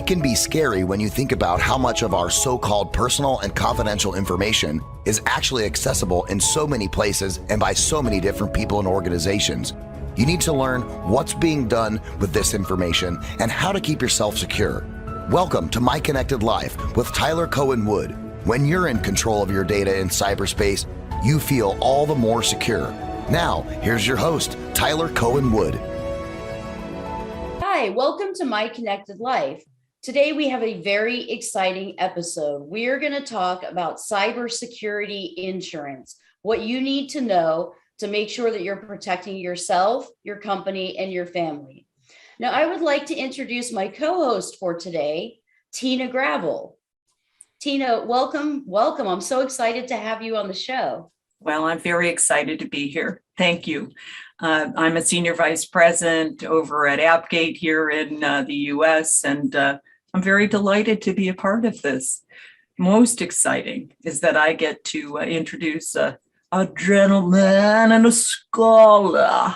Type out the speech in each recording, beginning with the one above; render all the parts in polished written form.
It can be scary when you think about how much of our so-called personal and confidential information is actually accessible in so many places and by so many different people and organizations. You need to learn what's being done with this information and how to keep yourself secure. Welcome to My Connected Life with Tyler Cohen Wood. When you're in control of your data in cyberspace, you feel all the more secure. Now, here's your host, Tyler Cohen Wood. Hi, welcome to My Connected Life. Today, we have a very exciting episode. We are going to talk about cybersecurity insurance, what you need to know to make sure that you're protecting yourself, your company, and your family. Now, I would like to introduce my co-host for today, Tina Gravel. Tina, welcome. I'm so excited to have you on the show. Well, I'm very excited to be here. Thank you. I'm a senior vice president over at Appgate here in the US, and I'm very delighted to be a part of this. Most exciting is that I get to introduce a gentleman and a scholar.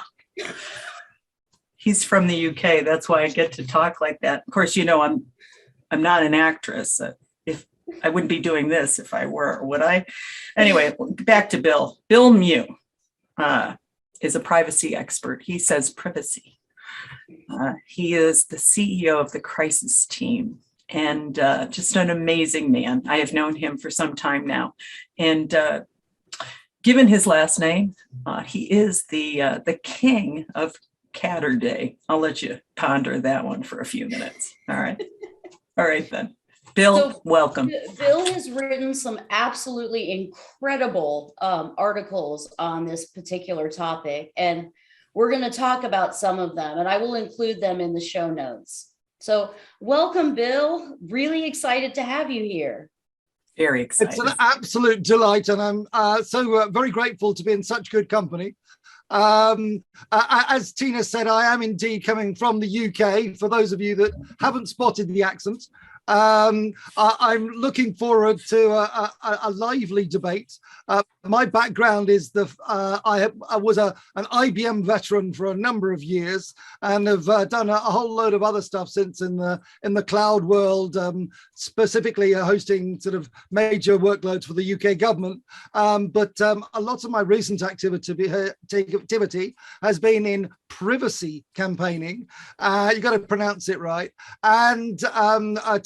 He's from the UK. That's why I get to talk like that. Of course, you know, I'm not an actress. If I wouldn't be doing this if I were, would I? Anyway, back to Bill. Bill Mew is a privacy expert. He says privacy. He is the CEO of the crisis team and just an amazing man. I have known him for some time now. And given his last name, he is the king of Catter Day. I'll let you ponder that one for a few minutes. All right. All right, then. Bill, welcome. Bill has written some absolutely incredible articles on this particular topic, and we're going to talk about some of them, and I will include them in the show notes. So welcome, Bill. Really excited to have you here. Very excited. It's an absolute delight, and I'm so very grateful to be in such good company. As Tina said, I am indeed coming from the UK, for those of you that haven't spotted the accent. I'm looking forward to a lively debate. My background is I was an IBM veteran for a number of years and have done a whole load of other stuff since in the cloud world, specifically hosting sort of major workloads for the UK government. But a lot of my recent activity has been in privacy campaigning. You got to pronounce it right, and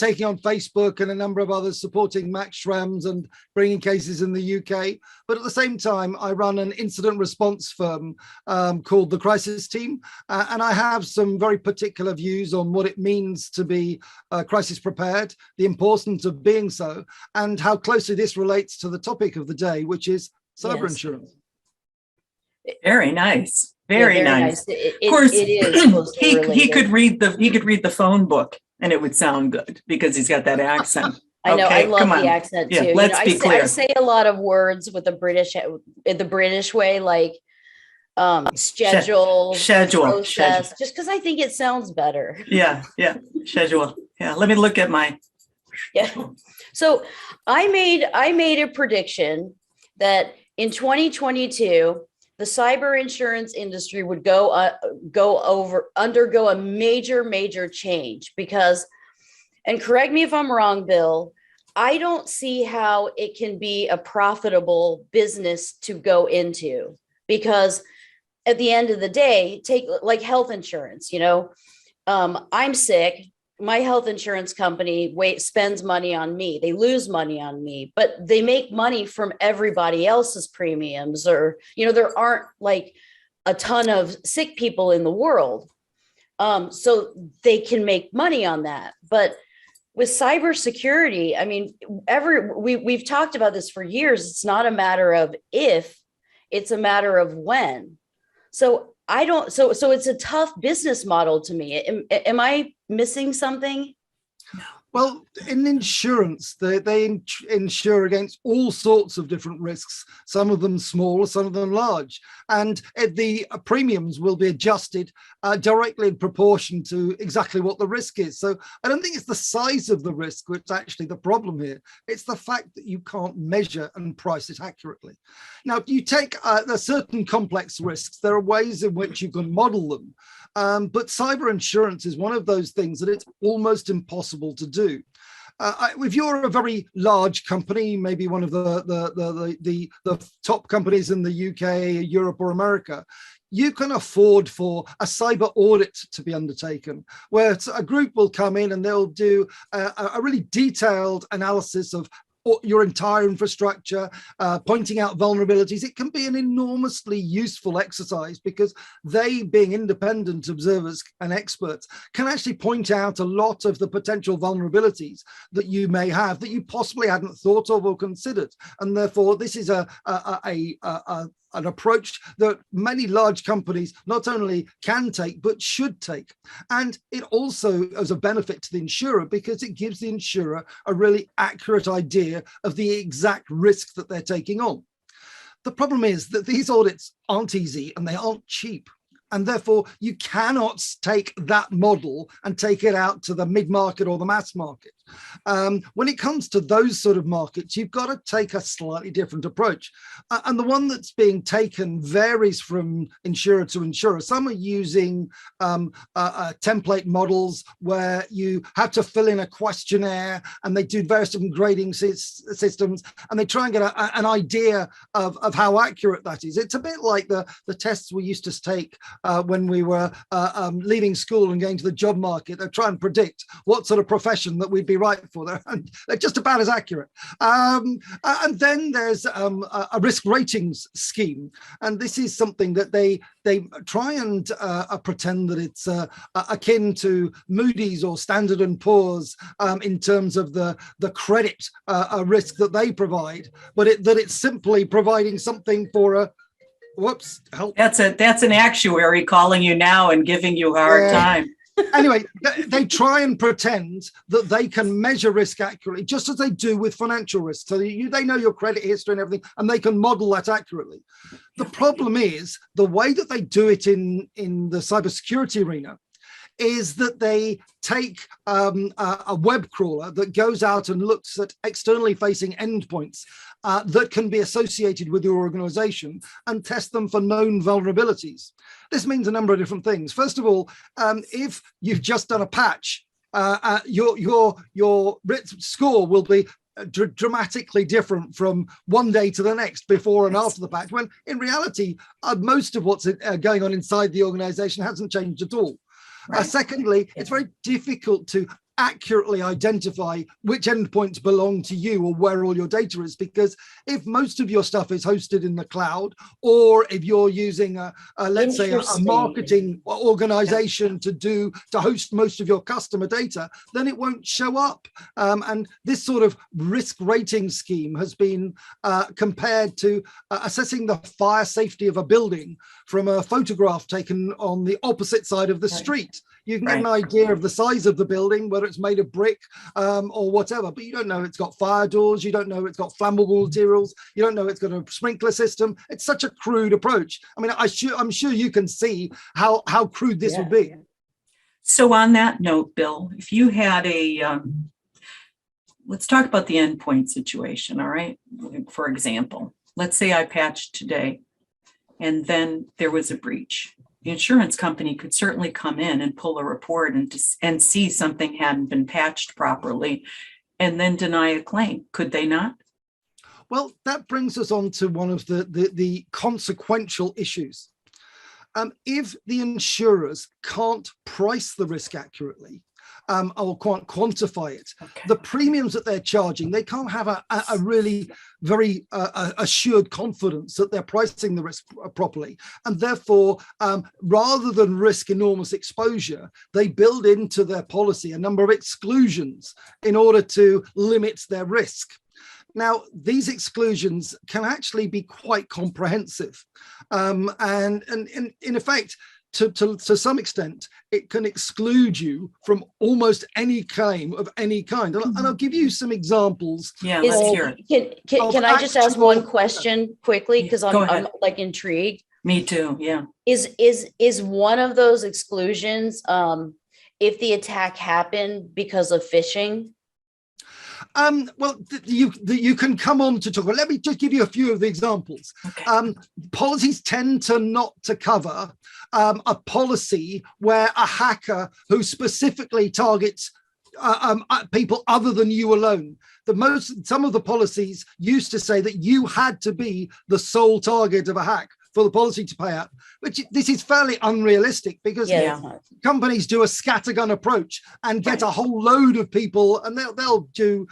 taking on Facebook and a number of others, supporting Max Schrems and bringing cases in the UK. But at the same time, I run an incident response firm called the Crisis Team, and I have some very particular views on what it means to be crisis prepared, the importance of being so, and how closely this relates to the topic of the day, which is cyber insurance. Very nice. Very nice. Of course, it is. he could read the phone book and it would sound good because he's got that accent. I know. Okay, I love the accent too. Yeah, let's be clear. I say a lot of words with the British way, like schedule, process, just because I think it sounds better. Yeah. Schedule. Yeah. Let me look at my. Yeah. So I made a prediction that in 2022. The cyber insurance industry would undergo a major change because, and correct me if I'm wrong, Bill, I don't see how it can be a profitable business to go into, because at the end of the day, take like health insurance, I'm sick. My health insurance company spends money on me. They lose money on me, but they make money from everybody else's premiums, or, there aren't like a ton of sick people in the world. So they can make money on that. But with cybersecurity, I mean, we've talked about this for years. It's not a matter of if, it's a matter of when. So it's a tough business model to me. Am I missing something? Well, in insurance, they insure against all sorts of different risks, some of them small, some of them large. And the premiums will be adjusted directly in proportion to exactly what the risk is. So I don't think it's the size of the risk which is actually the problem here. It's the fact that you can't measure and price it accurately. Now, if you take certain complex risks, there are ways in which you can model them. But cyber insurance is one of those things that it's almost impossible to do. If you're a very large company, maybe one of the top companies in the UK, Europe, or America, you can afford for a cyber audit to be undertaken, where a group will come in and they'll do a really detailed analysis of your entire infrastructure, pointing out vulnerabilities. It can be an enormously useful exercise because they, being independent observers and experts, can actually point out a lot of the potential vulnerabilities that you may have that you possibly hadn't thought of or considered. And therefore, this is an approach that many large companies not only can take, but should take. And it also is a benefit to the insurer because it gives the insurer a really accurate idea of the exact risk that they're taking on. The problem is that these audits aren't easy and they aren't cheap. And therefore, you cannot take that model and take it out to the mid-market or the mass market. When it comes to those sort of markets, you've got to take a slightly different approach. And the one that's being taken varies from insurer to insurer. Some are using template models where you have to fill in a questionnaire and they do various different grading systems and they try and get an idea of how accurate that is. It's a bit like the tests we used to take when we were leaving school and going to the job market. They try and predict what sort of profession that we'd be right for. They're just about as accurate. And then there's a risk ratings scheme. And this is something that they try and pretend that it's akin to Moody's or Standard and Poor's in terms of the credit risk that they provide, but that it's simply providing something for a whoops, help. That's an actuary calling you now and giving you a hard time. Anyway, they try and pretend that they can measure risk accurately, just as they do with financial risk. So they know your credit history and everything, and they can model that accurately. The problem is the way that they do it in the cybersecurity arena is that they take a web crawler that goes out and looks at externally facing endpoints that can be associated with your organization and test them for known vulnerabilities. This means a number of different things. First of all, if you've just done a patch, your score will be dramatically different from one day to the next, before and after the patch, when in reality, most of what's going on inside the organization hasn't changed at all. Right. Secondly, it's very difficult to accurately identify which endpoints belong to you or where all your data is, because if most of your stuff is hosted in the cloud, or if you're using let's say a marketing organization to host most of your customer data, then it won't show up. And this sort of risk rating scheme has been compared to assessing the fire safety of a building from a photograph taken on the opposite side of the street. You can get an idea of the size of the building, whether it's made of brick or whatever, but you don't know it's got fire doors, you don't know it's got flammable materials, you don't know it's got a sprinkler system. It's such a crude approach. I mean, I'm sure you can see how crude this would be. So on that note, Bill, if you had let's talk about the endpoint situation, all right? For example, let's say I patched today and then there was a breach. The insurance company could certainly come in and pull a report and see something hadn't been patched properly and then deny a claim. Could they not? Well, that brings us on to one of the consequential issues. If the insurers can't price the risk accurately, or can't quantify it, the premiums that they're charging, they can't have a really very assured confidence that they're pricing the risk properly. And therefore, rather than risk enormous exposure, they build into their policy a number of exclusions in order to limit their risk. Now, these exclusions can actually be quite comprehensive. And in effect, to some extent, it can exclude you from almost any claim of any kind. And I'll give you some examples. Yeah, Is- let's hear it. Can I just ask one question quickly? Because Go I'm ahead. like intrigued. Me too, yeah. Is one of those exclusions if the attack happened because of phishing? Well, you can come on to talk. But let me just give you a few of the examples. Okay. Policies tend to not to cover a policy where a hacker who specifically targets people other than you alone. Some of the policies used to say that you had to be the sole target of a hack for the policy to pay out, which this is fairly unrealistic because companies do a scattergun approach and get a whole load of people, and they'll do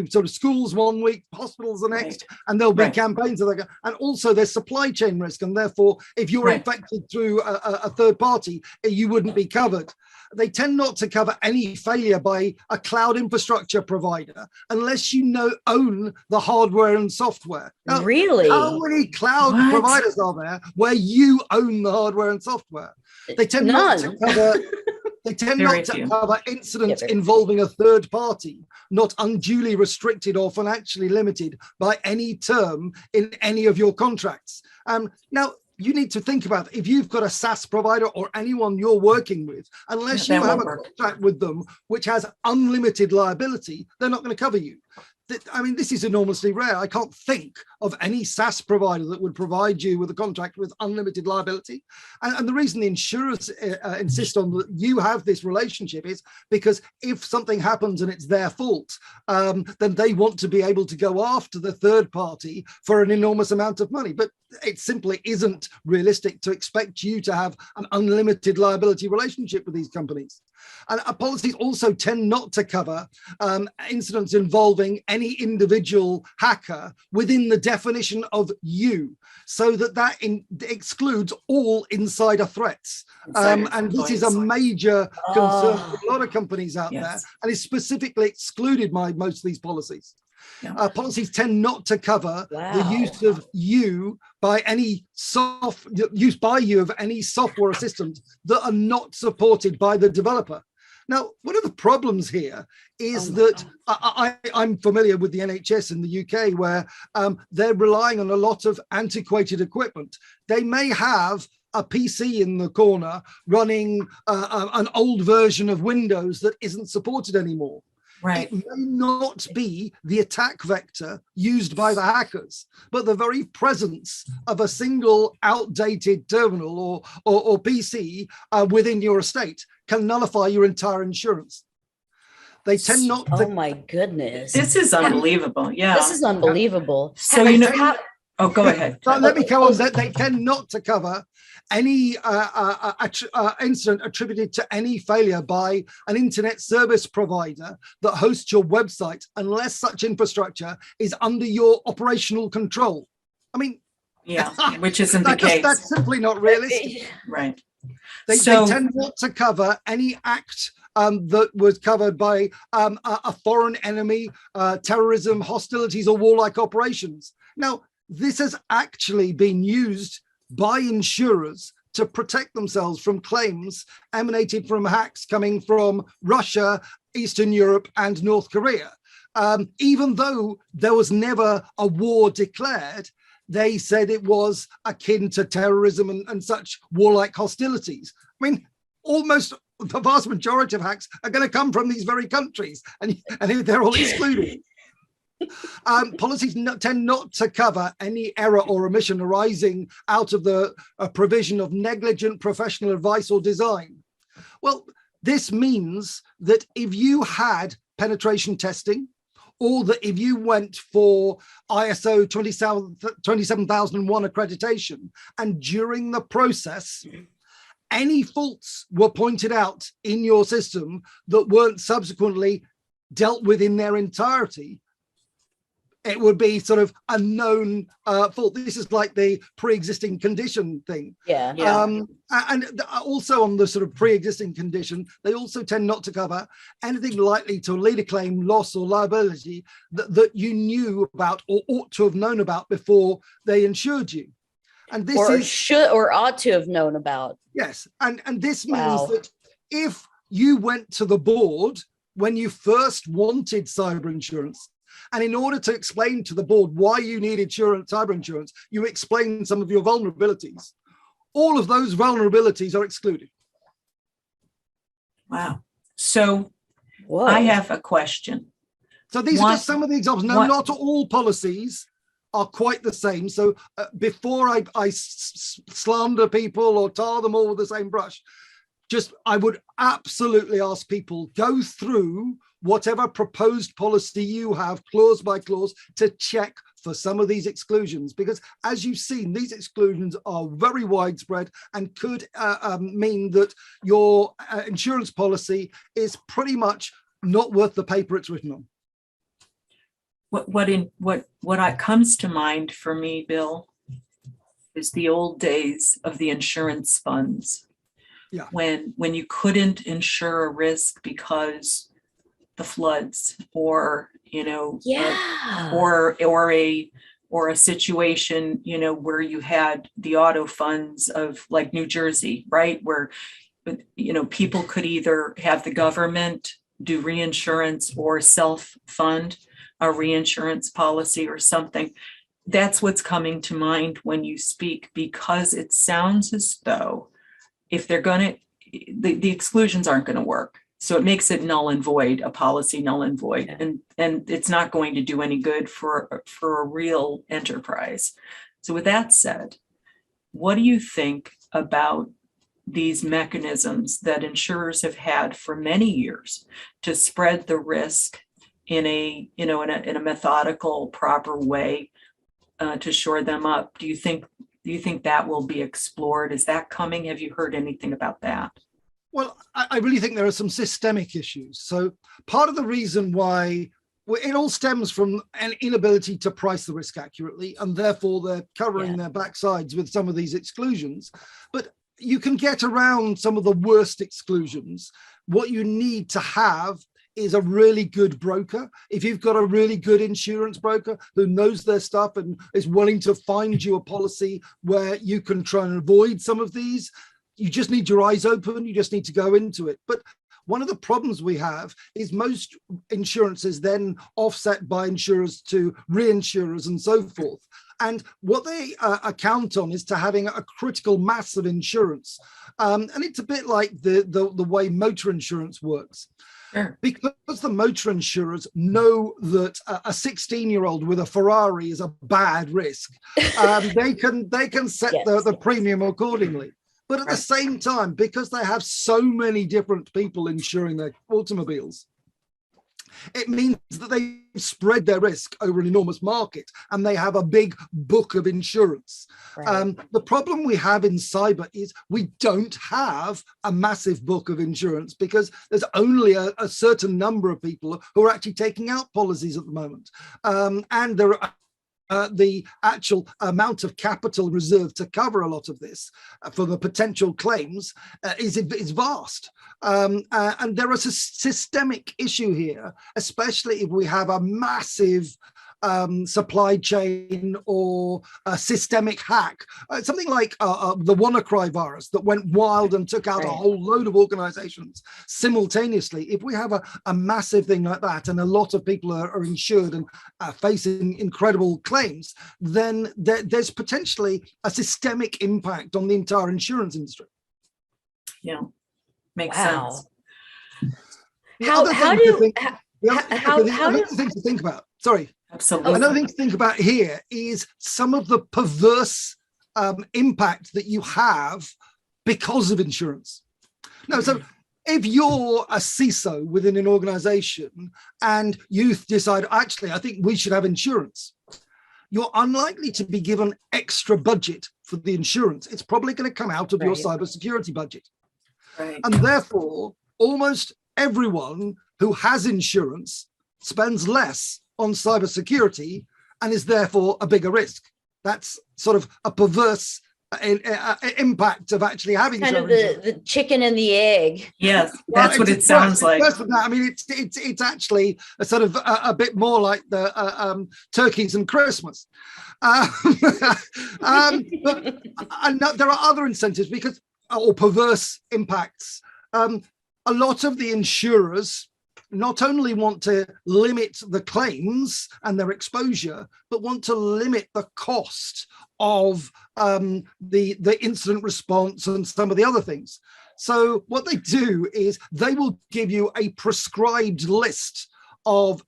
sort of schools one week, hospitals the next, and there'll be campaigns of that. And also there's supply chain risk, and therefore if you're infected through a third party, you wouldn't be covered. They tend not to cover any failure by a cloud infrastructure provider unless you own the hardware and software. Now, Really? how many cloud providers are there where you own the hardware and software? They tend not to cover. They tend not to cover incidents involving a third party, not unduly restricted or financially limited by any term in any of your contracts. Now, you need to think about if you've got a SaaS provider or anyone you're working with, unless you have a contract with them which has unlimited liability, they're not going to cover you. I mean, this is enormously rare. I can't think of any SaaS provider that would provide you with a contract with unlimited liability. And the reason the insurers insist on that you have this relationship is because if something happens and it's their fault, then they want to be able to go after the third party for an enormous amount of money. But it simply isn't realistic to expect you to have an unlimited liability relationship with these companies. And policies also tend not to cover incidents involving any individual hacker within the definition of you, so that excludes all insider threats. And this is a major concern for a lot of companies out there, and is specifically excluded by most of these policies. Policies tend not to cover the use of you by any of any software or systems that are not supported by the developer. Now, one of the problems here is that I'm familiar with the NHS in the UK, where they're relying on a lot of antiquated equipment. They may have a PC in the corner running an old version of Windows that isn't supported anymore. Right. It may not be the attack vector used by the hackers, but the very presence of a single outdated terminal or PC within your estate can nullify your entire insurance. They tend not to. Oh my goodness. This is unbelievable. Yeah. This is unbelievable. So, go ahead. Let me go on. They tend not to cover any incident attributed to any failure by an internet service provider that hosts your website, unless such infrastructure is under your operational control. I mean, which isn't the case. That's simply not realistic. Right. They tend not to cover any act that was covered by a foreign enemy, terrorism, hostilities, or warlike operations. Now, this has actually been used by insurers to protect themselves from claims emanated from hacks coming from Russia, Eastern Europe, and North Korea. Even though there was never a war declared, they said it was akin to terrorism and such warlike hostilities. I mean, almost the vast majority of hacks are going to come from these very countries, and they're all excluded. Policies tend not to cover any error or omission arising out of the provision of negligent professional advice or design. Well, this means that if you had penetration testing, or that if you went for ISO 27001 accreditation, and during the process, any faults were pointed out in your system that weren't subsequently dealt with in their entirety, it would be sort of a known fault. This is like the pre-existing condition thing. And also on the sort of pre-existing condition, they also tend not to cover anything likely to lead a claim, loss, or liability that you knew about or ought to have known about before they insured you. And this or is should or ought to have known about. yes, and this means Wow. that if you went to the board when you first wanted cyber insurance, and in order to explain to the board why you needed cyber insurance, you explained some of your vulnerabilities. All of those vulnerabilities are excluded. Wow. So Whoa. I have a question. So these are just some of the examples. No, what- not all policies are quite the same. So before I slander people or tar them all with the same brush, I would absolutely ask people, go through whatever proposed policy you have clause by clause to check for some of these exclusions, because as you've seen, these exclusions are very widespread and could mean that your insurance policy is pretty much not worth the paper it's written on. What comes to mind for me, Bill, is the old days of the insurance funds. Yeah. When you couldn't insure a risk because the floods or, Yeah. or a situation, where you had the auto funds of like New Jersey, right? Where, people could either have the government do reinsurance or self-fund a reinsurance policy or something. That's what's coming to mind when you speak, because it sounds as though if they're going to, the exclusions aren't going to work. So it makes it null and void, a policy null and void, Yeah. and it's not going to do any good for a real enterprise. So with that said, what do you think about these mechanisms that insurers have had for many years to spread the risk in a methodical, proper way to shore them up? Do you think that will be explored? Is that coming? Have you heard anything about that? Well, I really think there are some systemic issues. So part of the reason why it all stems from an inability to price the risk accurately, and therefore they're covering their backsides with some of these exclusions. But you can get around some of the worst exclusions. What you need to have is a really good broker. If you've got a really good insurance broker who knows their stuff and is willing to find you a policy where you can try and avoid some of these, you just need your eyes open. You just need to go into it. But one of the problems we have is most insurance is then offset by insurers to reinsurers and so forth. And what they account on is to having a critical mass of insurance. And it's a bit like the way motor insurance works. Sure. Because the motor insurers know that a 16-year-old with a Ferrari is a bad risk, they can set the premium accordingly. But at the same time, because they have so many different people insuring their automobiles, it means that they spread their risk over an enormous market and they have a big book of insurance. Right. The problem we have in cyber is we don't have a massive book of insurance because there's only a certain number of people who are actually taking out policies at the moment. And there are the actual amount of capital reserved to cover a lot of this for the potential claims is vast. And there is a systemic issue here, especially if we have a massive supply chain or a systemic hack, something like the WannaCry virus that went wild and took out a whole load of organizations simultaneously. If we have a massive thing like that and a lot of people are insured and facing incredible claims, then there's potentially a systemic impact on the entire insurance industry. Yeah, makes Wow. sense. How do Another thing to think about. Sorry. Absolutely. Another thing to think about here is some of the perverse impact that you have because of insurance. No, so if you're a CISO within an organization and you decide, actually, I think we should have insurance, you're unlikely to be given extra budget for the insurance. It's probably going to come out of your cybersecurity budget. Right. And therefore, almost everyone who has insurance spends less on cybersecurity and is therefore a bigger risk. That's sort of a perverse impact of actually having Kind of insurance. the chicken and the egg. Yes, that's what it sounds like. Worse than that. I mean, it's actually a sort of a bit more like the turkeys and Christmas. But there are other incentives or perverse impacts. A lot of the insurers not only want to limit the claims and their exposure, but want to limit the cost of the incident response and some of the other things. So what they do is they will give you a prescribed list of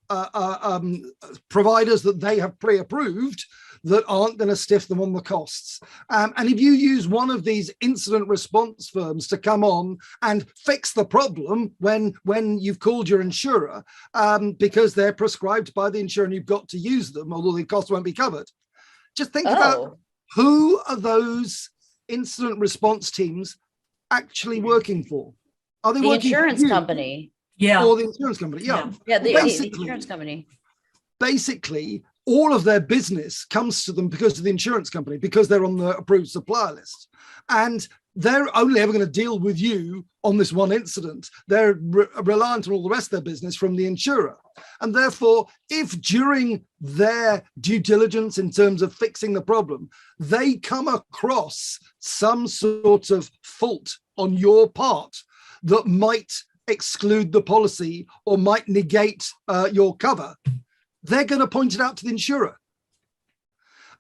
providers that they have pre-approved that aren't going to stiff them on the costs. And if you use one of these incident response firms to come on and fix the problem when you've called your insurer, because they're prescribed by the insurer and you've got to use them, although the cost won't be covered, just think about who are those incident response teams actually working for? Are they The working insurance for you company. or the insurance company? Yeah. Yeah, the insurance company. Basically, all of their business comes to them because of the insurance company, because they're on the approved supplier list. And they're only ever going to deal with you on this one incident. They're reliant on all the rest of their business from the insurer. And therefore, if during their due diligence in terms of fixing the problem, they come across some sort of fault on your part that might exclude the policy or might negate your cover, they're going to point it out to the insurer.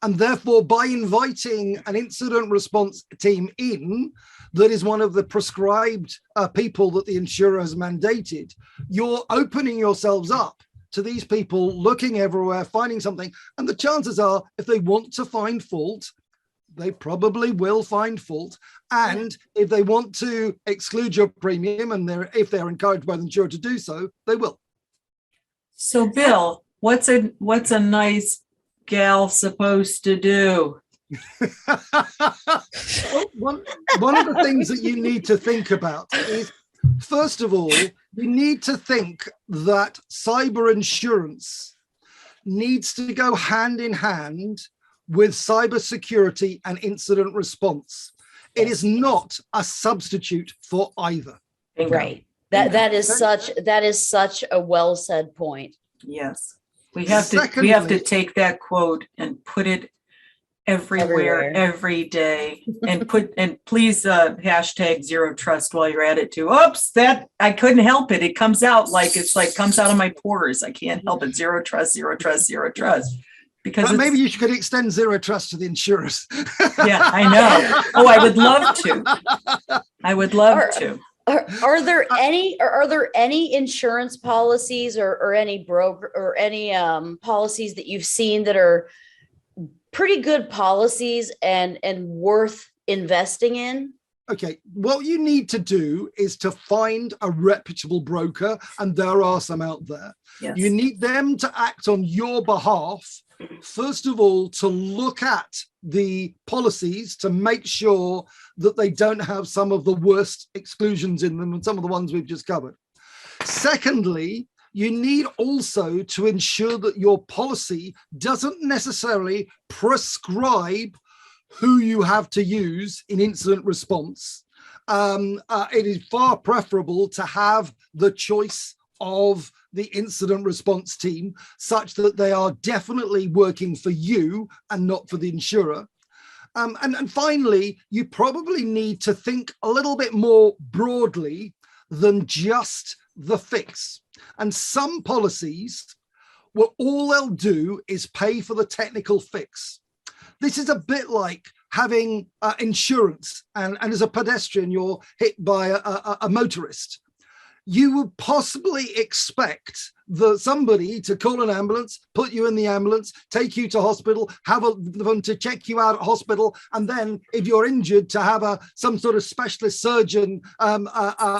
And therefore, by inviting an incident response team in that is one of the prescribed people that the insurer has mandated, you're opening yourselves up to these people looking everywhere, finding something. And the chances are, if they want to find fault, they probably will find fault. And if they want to exclude your premium, and if they're encouraged by the insurer to do so, they will. So, Bill, what's a nice gal supposed to do? One of the things that you need to think about is, first of all, you need to think that cyber insurance needs to go hand in hand with cybersecurity and incident response. It is not a substitute for either. Bingo. Right. That is such a well said point. Yes. We have to take that quote and put it everywhere. Every day, and please hashtag zero trust while you're at it too. Oops, that I couldn't help it. It comes out comes out of my pores. I can't help it. Zero trust, zero trust, zero trust. Because maybe you could extend zero trust to the insurers. Yeah, I know. Oh, I would love to. I would love to. Are there any insurance policies or any broker or any policies that you've seen that are pretty good policies and worth investing in? Okay, what you need to do is to find a reputable broker, and there are some out there. Yes. You need them to act on your behalf. First of all, to look at the policies to make sure that they don't have some of the worst exclusions in them and some of the ones we've just covered. Secondly, you need also to ensure that your policy doesn't necessarily prescribe who you have to use in incident response. It is far preferable to have the choice of the incident response team such that they are definitely working for you and not for the insurer. And finally, you probably need to think a little bit more broadly than just the fix. And some policies, well, all they'll do is pay for the technical fix. This is a bit like having insurance, and as a pedestrian, you're hit by a motorist. You would possibly expect somebody to call an ambulance, put you in the ambulance, take you to hospital, have them to check you out at hospital, and then if you're injured, to have some sort of specialist surgeon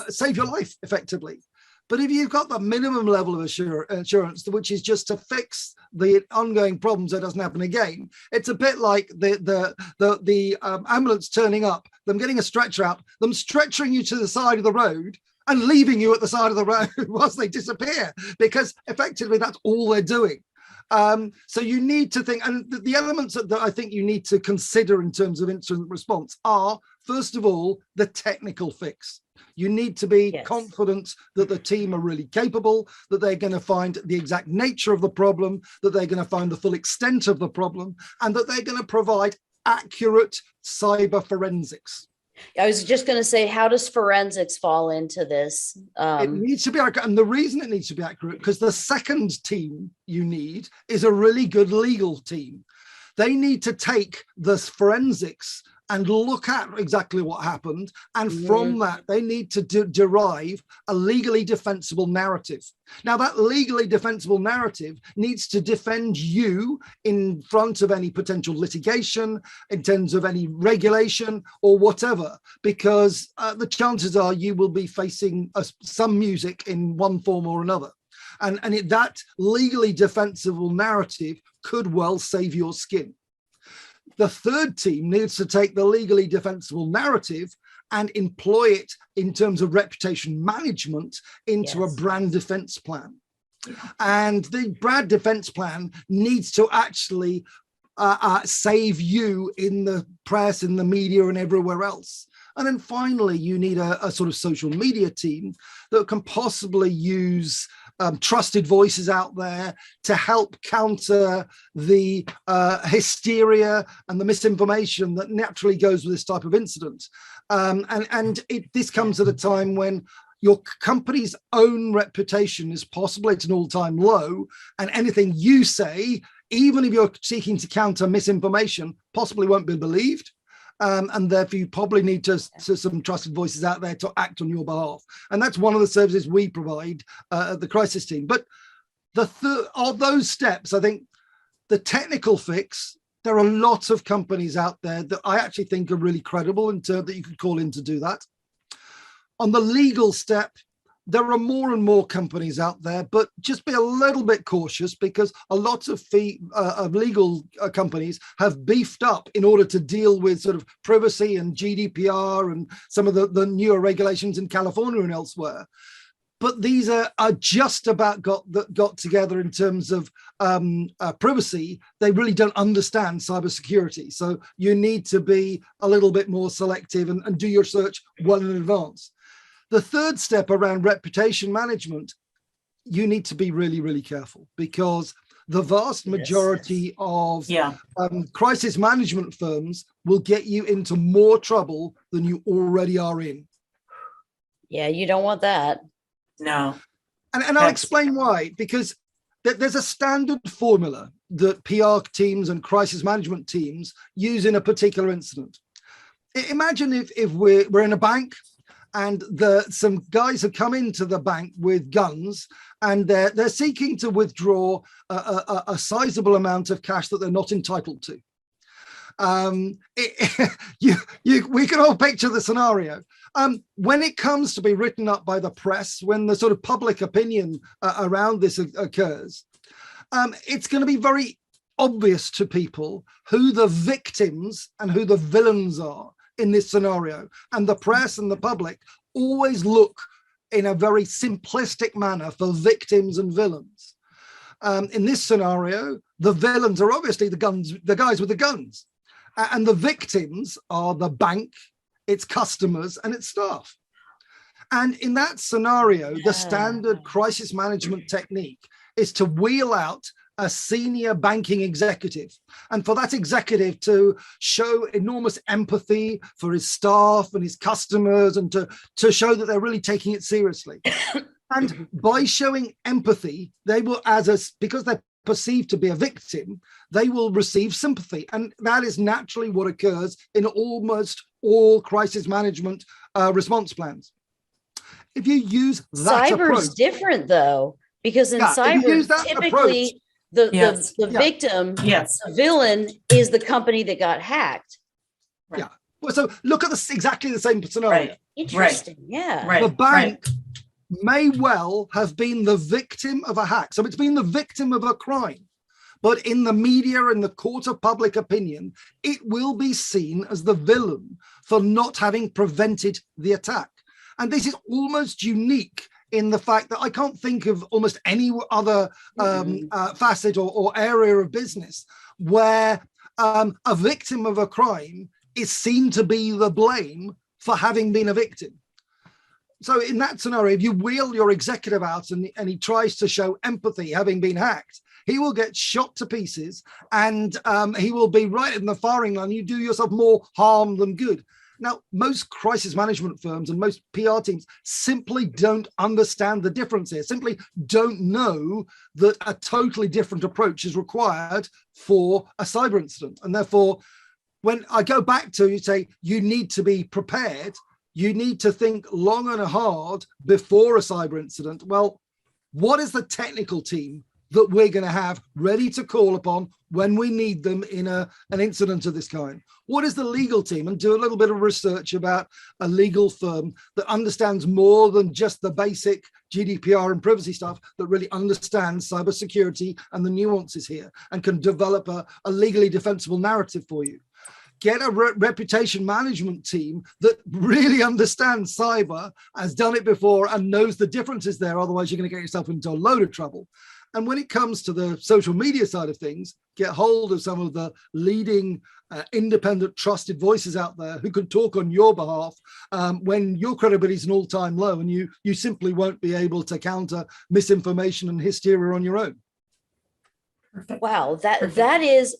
save your life effectively. But if you've got the minimum level of insurance, which is just to fix the ongoing problems so it doesn't happen again, it's a bit like the ambulance turning up, them getting a stretcher out, them stretchering you to the side of the road and leaving you at the side of the road whilst they disappear, because effectively that's all they're doing. So you need to think, and the elements that I think you need to consider in terms of incident response are, first of all, the technical fix. You need to be confident that the team are really capable, that they're going to find the exact nature of the problem, that they're going to find the full extent of the problem, and that they're going to provide accurate cyber forensics. I was just going to say, how does forensics fall into this? It needs to be accurate. And the reason it needs to be accurate, because the second team you need is a really good legal team. They need to take the forensics and look at exactly what happened. And from that, they need to derive a legally defensible narrative. Now, that legally defensible narrative needs to defend you in front of any potential litigation, in terms of any regulation or whatever, because the chances are you will be facing some music in one form or another. And that legally defensible narrative could well save your skin. The third team needs to take the legally defensible narrative and employ it in terms of reputation management into a brand defense plan. And the brand defense plan needs to actually save you in the press, in the media, and everywhere else. And then finally, you need a sort of social media team that can possibly use trusted voices out there to help counter the hysteria and the misinformation that naturally goes with this type of incident. This comes at a time when your company's own reputation is possibly at an all-time low, and anything you say, even if you're seeking to counter misinformation, possibly won't be believed. And therefore you probably need to some trusted voices out there to act on your behalf. And that's one of the services we provide at the crisis team. But of those steps, I think the technical fix, there are lots of companies out there that I actually think are really credible in terms that you could call in to do that. On the legal step, there are more and more companies out there, but just be a little bit cautious, because a lot of legal companies have beefed up in order to deal with sort of privacy and GDPR and some of the newer regulations in California and elsewhere. But these are just about got together in terms of privacy. They really don't understand cybersecurity. So you need to be a little bit more selective and do your search well in advance. The third step around reputation management, you need to be really, really careful, because the vast majority of crisis management firms will get you into more trouble than you already are in. Yeah, you don't want that. No. And I'll explain why, because there's a standard formula that PR teams and crisis management teams use in a particular incident. Imagine if we're in a bank, and some guys have come into the bank with guns, and they're seeking to withdraw a sizable amount of cash that they're not entitled to. We can all picture the scenario. When it comes to be written up by the press, when the sort of public opinion around this occurs, it's going to be very obvious to people who the victims and who the villains are in this scenario. And the press and the public always look in a very simplistic manner for victims and villains. In this scenario, the villains are obviously the guys with the guns. And the victims are the bank, its customers, and its staff. And in that scenario, the standard crisis management technique is to wheel out a senior banking executive, and for that executive to show enormous empathy for his staff and his customers, and to show that they're really taking it seriously. And by showing empathy, they will, because they're perceived to be a victim, they will receive sympathy. And that is naturally what occurs in almost all crisis management response plans. If you use that Cyber's approach, different though, because in cyber, typically the victim, the villain is the company that got hacked. Right. Yeah. Well, so look at exactly the same scenario. Right. Interesting. Yeah. Right. The bank may well have been the victim of a hack. So it's been the victim of a crime. But in the media and the court of public opinion, it will be seen as the villain for not having prevented the attack. And this is almost unique in the fact that I can't think of almost any other facet or area of business where a victim of a crime is seen to be the blame for having been a victim. So in that scenario, if you wheel your executive out and he tries to show empathy, having been hacked, he will get shot to pieces, and he will be right in the firing line. You do yourself more harm than good. Now, most crisis management firms and most PR teams simply don't understand the difference here, simply don't know that a totally different approach is required for a cyber incident. And therefore, when I go back to, you say, you need to be prepared, you need to think long and hard before a cyber incident. Well, what is the technical team that we're going to have ready to call upon when we need them in an incident of this kind? What is the legal team? And do a little bit of research about a legal firm that understands more than just the basic GDPR and privacy stuff, that really understands cybersecurity and the nuances here and can develop a legally defensible narrative for you. Get a reputation management team that really understands cyber, has done it before and knows the differences there. Otherwise, you're going to get yourself into a load of trouble. And when it comes to the social media side of things, get hold of some of the leading independent, trusted voices out there who can talk on your behalf when your credibility is an all-time low and you simply won't be able to counter misinformation and hysteria on your own. Perfect. Wow, that is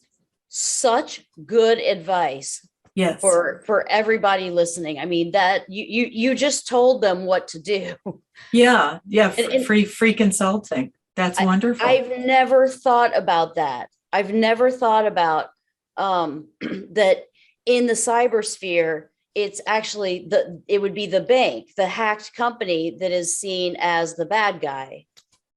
such good advice. Yes. For everybody listening. I mean, that you just told them what to do. Yeah. And Free consulting. That's wonderful. I've never thought about that. I've never thought about that in the cybersphere, it's actually it would be the bank, the hacked company, that is seen as the bad guy.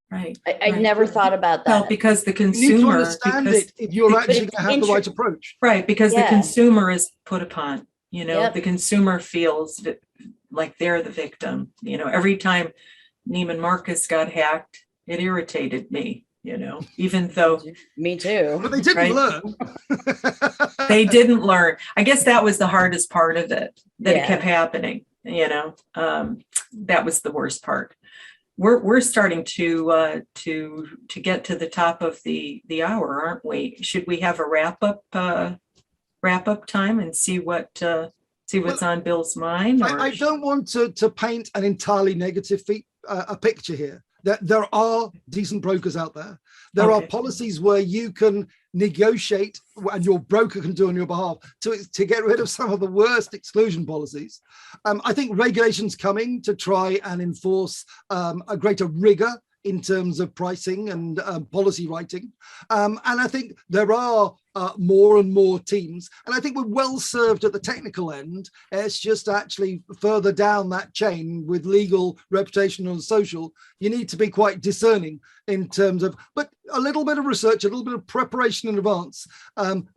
Right. I never thought about that. Well, because the consumer, you need to understand it if you're actually going to have the right approach. Right, because the Yeah. consumer is put upon, Yep. the consumer feels like they're the victim. Every time Neiman Marcus got hacked, it irritated me, even though Me too. But they didn't Right. learn. they didn't learn. I guess that was the hardest part of it, that Yeah. it kept happening, that was the worst part. We're starting to get to the top of the hour, aren't we? Should we have a wrap up time and see what's on Bill's mind? Or I don't want to paint an entirely negative a picture here. There are decent brokers out there. There are Okay. policies where you can negotiate, and your broker can do on your behalf, to get rid of some of the worst exclusion policies. I think regulation's coming to try and enforce a greater rigor in terms of pricing and policy writing. And I think there are more and more teams, and I think we're well served at the technical end. It's just actually further down that chain with legal, reputational, and social, you need to be quite discerning in terms of, but a little bit of research, a little bit of preparation in advance. And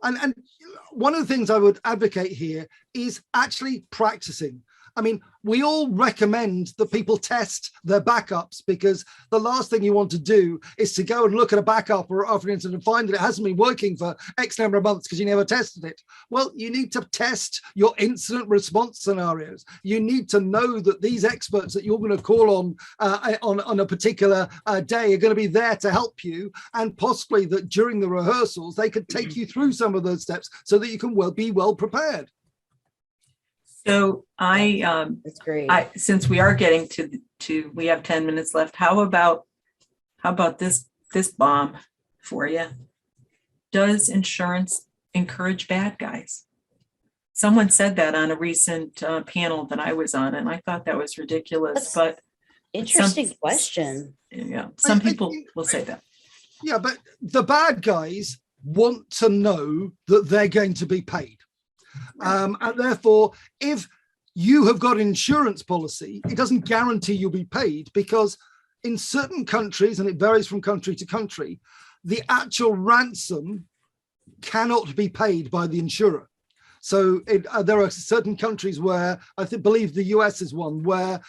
one of the things I would advocate here is actually practicing. I mean, we all recommend that people test their backups, because the last thing you want to do is to go and look at a backup or after an incident and find that it hasn't been working for X number of months because you never tested it. Well, you need to test your incident response scenarios. You need to know that these experts that you're going to call on a particular day are going to be there to help you, and possibly that during the rehearsals, they could take you through some of those steps so that you can be well prepared. So That's great. since we are getting to we have 10 minutes left. How about this bomb for you? Does insurance encourage bad guys? Someone said that on a recent panel that I was on, and I thought that was ridiculous. But Interesting question. yeah, some people will say that. Yeah, but the bad guys want to know that they're going to be paid. And therefore, if you have got an insurance policy, it doesn't guarantee you'll be paid, because in certain countries, and it varies from country to country, the actual ransom cannot be paid by the insurer. So there are certain countries where, believe the US is one, where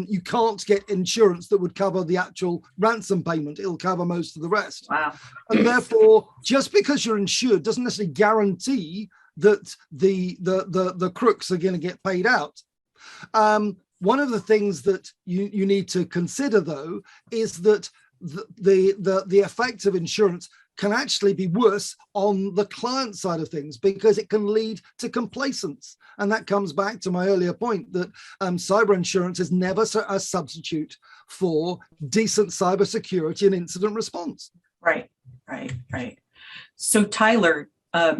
you can't get insurance that would cover the actual ransom payment. It'll cover most of the rest. Wow. And therefore, just because you're insured doesn't necessarily guarantee that the crooks are going to get paid out. One of the things that you need to consider, though, is that the effect of insurance can actually be worse on the client side of things, because it can lead to complacence. And that comes back to my earlier point that cyber insurance is never a substitute for decent cybersecurity and incident response. Right. So Tyler,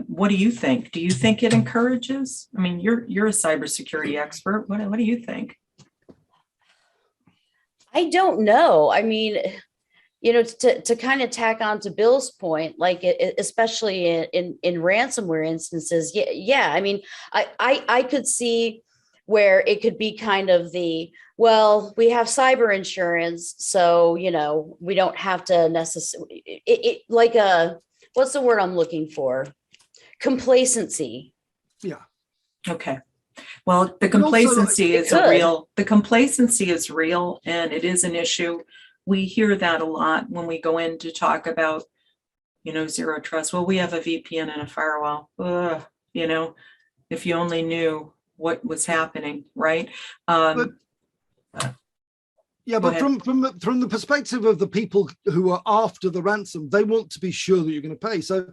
what do you think? Do you think it encourages? I mean, you're a cybersecurity expert. What do you think? I don't know. I mean, to kind of tack on to Bill's point, like especially in ransomware instances, yeah. I mean, I could see where it could be kind of well, we have cyber insurance, so we don't have to necessarily like what's the word I'm looking for? Complacency. Yeah. Okay. Well, the complacency is real, and it is an issue. We hear that a lot when we go in to talk about, zero trust. Well, we have a VPN and a firewall. If you only knew what was happening, right? But from the perspective of the people who are after the ransom, they want to be sure that you're going to pay. So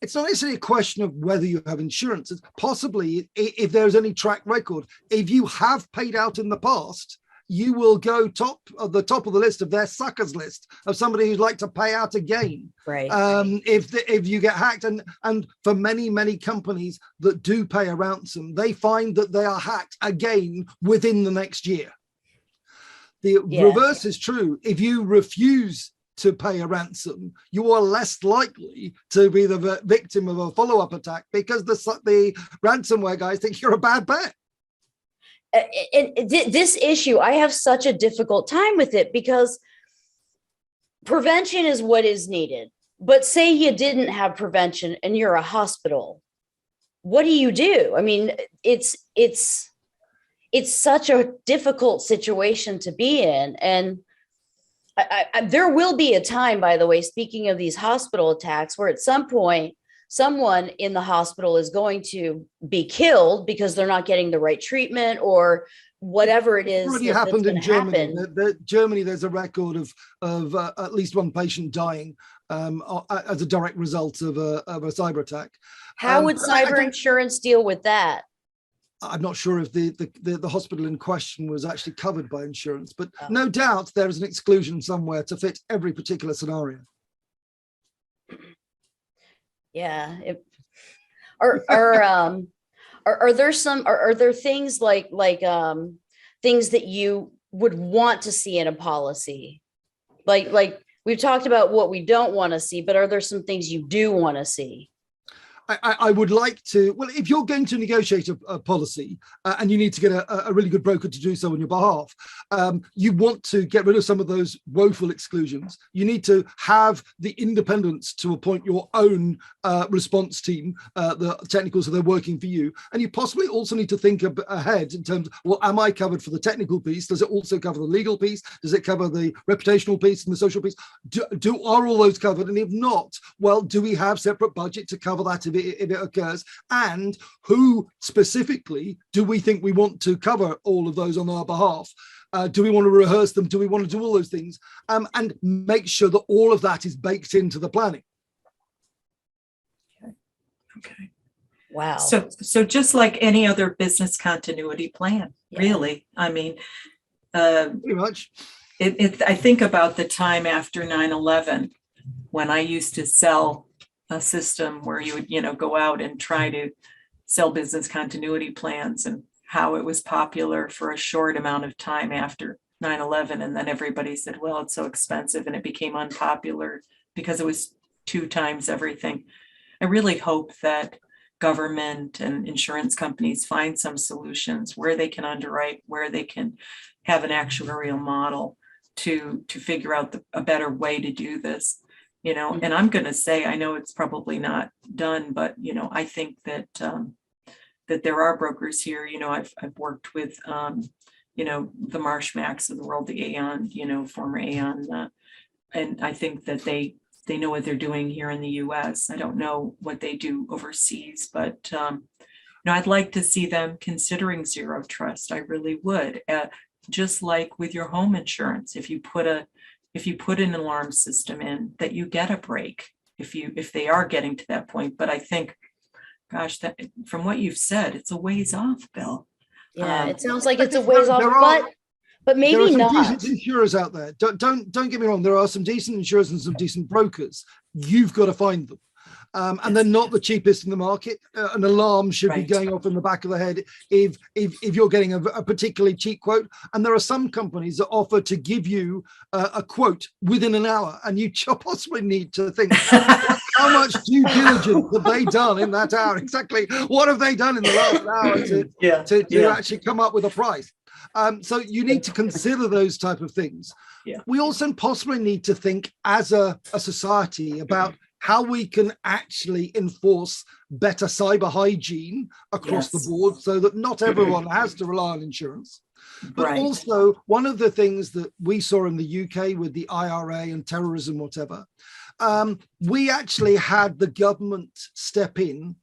it's not necessarily a question of whether you have insurance. It's possibly if there's any track record. If you have paid out in the past, you will go top of the list of their suckers list of somebody who'd like to pay out again. Right. If you get hacked, and for many companies that do pay a ransom, they find that they are hacked again within the next year. The reverse is true. If you refuse to pay a ransom, you are less likely to be the victim of a follow-up attack, because the ransomware guys think you're a bad bet. And this issue, I have such a difficult time with it, because prevention is what is needed. But say you didn't have prevention and you're a hospital, what do you do? I mean, it's such a difficult situation to be in. And there will be a time, by the way, speaking of these hospital attacks, where at some point someone in the hospital is going to be killed because they're not getting the right treatment or whatever it is. It already happened in Germany. Germany, there's a record of at least one patient dying as a direct result of a cyber attack. How would cyber insurance deal with that? I'm not sure if the hospital in question was actually covered by insurance, but no doubt there is an exclusion somewhere to fit every particular scenario. Yeah. Are there things like things that you would want to see in a policy? Like we've talked about what we don't want to see, but are there some things you do want to see? I would like to, well, if you're going to negotiate a policy and you need to get a really good broker to do so on your behalf, you want to get rid of some of those woeful exclusions. You need to have the independence to appoint your own response team, the technical, so they're working for you. And you possibly also need to think ahead in terms of, well, am I covered for the technical piece? Does it also cover the legal piece? Does it cover the reputational piece and the social piece? Are all those covered? And if not, well, do we have separate budget to cover that if it occurs? And who specifically do we think we want to cover all of those on our behalf? Do we want to rehearse them? Do we want to do all those things? And make sure that all of that is baked into the planning. Okay. Wow. So just like any other business continuity plan, really. I mean, pretty much. I think about the time after 9/11 when I used to sell a system where you would, go out and try to sell business continuity plans, and how it was popular for a short amount of time after 9/11. And then everybody said, well, it's so expensive, and it became unpopular because it was 2 times everything. I really hope that government and insurance companies find some solutions where they can underwrite, where they can have an actuarial model to figure out a better way to do this. And I'm going to say, I know it's probably not done, but, I think that that there are brokers here. I've worked with, the Marsh Max of the world, the Aon, former Aon, and I think that they know what they're doing here in the US. I don't know what they do overseas, but, I'd like to see them considering zero trust. I really would. just like with your home insurance, if you put an alarm system in, that you get a break if they are getting to that point. But I think, gosh, that from what you've said, it's a ways off, Bill. Yeah, Um, it sounds like I it's a think ways off, there are- but There are maybe some not. decent insurers out there. Don't get me wrong. There are some decent insurers and some decent brokers. You've got to find them. And they're not the cheapest in the market. An alarm should be Right. going off in the back of the head if you're getting a particularly cheap quote. And there are some companies that offer to give you a quote within an hour, and you possibly need to think how much due diligence have they done in that hour? Exactly, what have they done in the last hour to actually come up with a price? So you need to consider those type of things. Yeah. We also possibly need to think as a society about how we can actually enforce better cyber hygiene across the Yes. board so that not everyone has to rely on insurance. But Right. also, one of the things that we saw in the UK with the IRA and terrorism, whatever, we actually had the government step in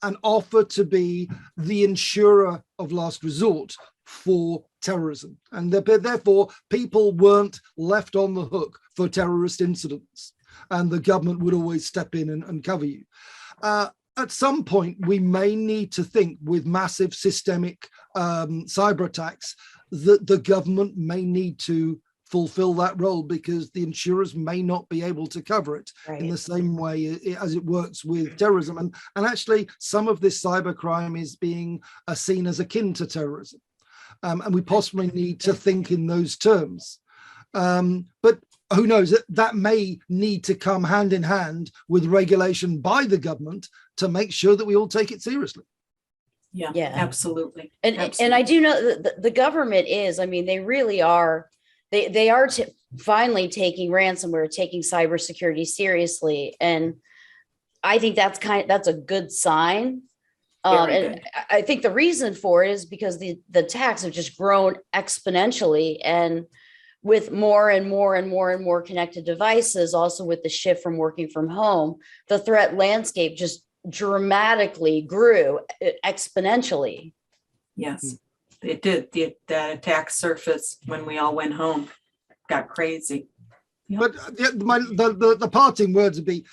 and offer to be the insurer of last resort for terrorism. And therefore, people weren't left on the hook for terrorist incidents. And the government would always step in and cover you. At some point, we may need to think with massive systemic cyber attacks that the government may need to fulfill that role because the insurers may not be able to cover it in the same way as it works with terrorism. And actually, some of this cybercrime is being seen as akin to terrorism. And we possibly need to think in those terms. But who knows, that may need to come hand in hand with regulation by the government to make sure that we all take it seriously. Yeah, Yeah. absolutely. And Absolutely. I do know that the government is, I mean, they really are, they are finally taking ransomware, taking cybersecurity seriously. And I think that's a good sign. Very And good. I think the reason for it is because the attacks have just grown exponentially, and with more and more and more and more connected devices, also with the shift from working from home, the threat landscape just dramatically grew exponentially. Yes, it did. That attack surfaced when we all went home. Got crazy. Yep. But the parting words would be,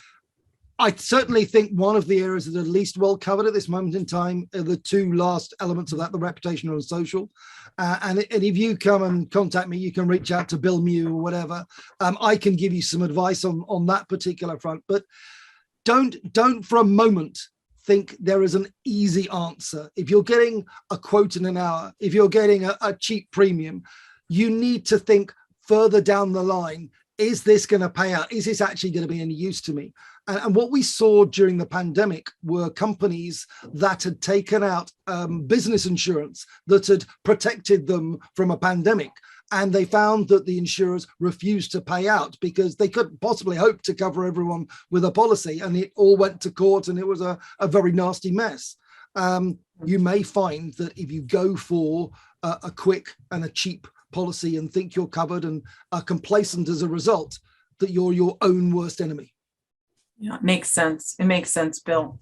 I certainly think one of the areas that are least well covered at this moment in time are the two last elements of that, the reputational and social. And if you come and contact me, you can reach out to Bill Mew or whatever. I can give you some advice on that particular front. But don't for a moment think there is an easy answer. If you're getting a quote in an hour, if you're getting a cheap premium, you need to think further down the line. Is this going to pay out? Is this actually going to be any use to me? And what we saw during the pandemic were companies that had taken out business insurance that had protected them from a pandemic. And they found that the insurers refused to pay out because they couldn't possibly hope to cover everyone with a policy. And it all went to court and it was a very nasty mess. You may find that if you go for a quick and a cheap policy and think you're covered and are complacent as a result, that you're your own worst enemy. Yeah, it makes sense. It makes sense, Bill.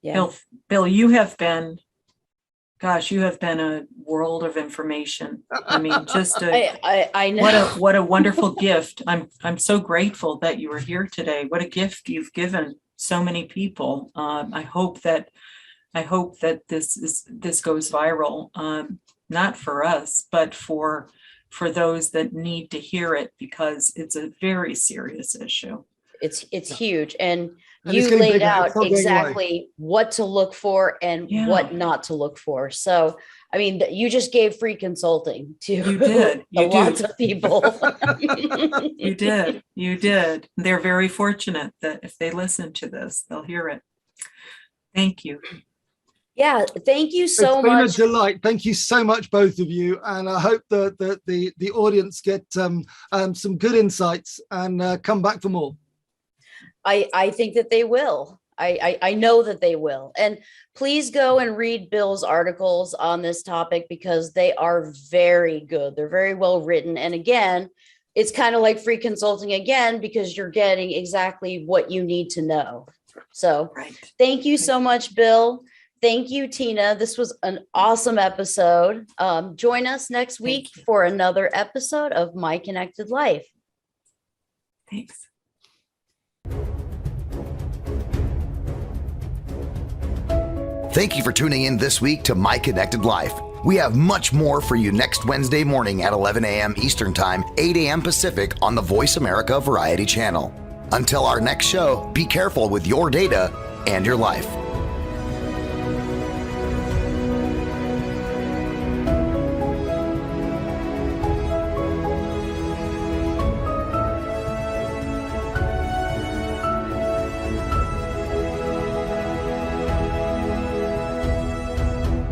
Yeah. Bill, you have been a world of information. I mean, just I know. what a wonderful gift. I'm so grateful that you were here today. What a gift you've given so many people. I hope that this goes viral. Not for us, but for those that need to hear it, because it's a very serious issue. It's huge. And And it's you getting laid bigger. out It's not going away. exactly what to look for and Yeah. what not to look for. So, I mean, you just gave free consulting to You did. You lots did. of people. You did. You did. They're very fortunate that if they listen to this, they'll hear it. Thank you. Yeah, thank you so It's been much. a delight. Thank you so much, both of you. And I hope that the audience get some good insights and come back for more. I think that they will. I know that they will. And please go and read Bill's articles on this topic because they are very good. They're very well written. And again, it's kind of like free consulting again, because you're getting exactly what you need to know. So Right. thank you so much, Bill. Thank you, Tina. This was an awesome episode. Join us next week for another episode of My Connected Life. Thanks. Thank you for tuning in this week to My Connected Life. We have much more for you next Wednesday morning at 11 a.m. Eastern Time, 8 a.m. Pacific on the Voice America Variety Channel. Until our next show, be careful with your data and your life.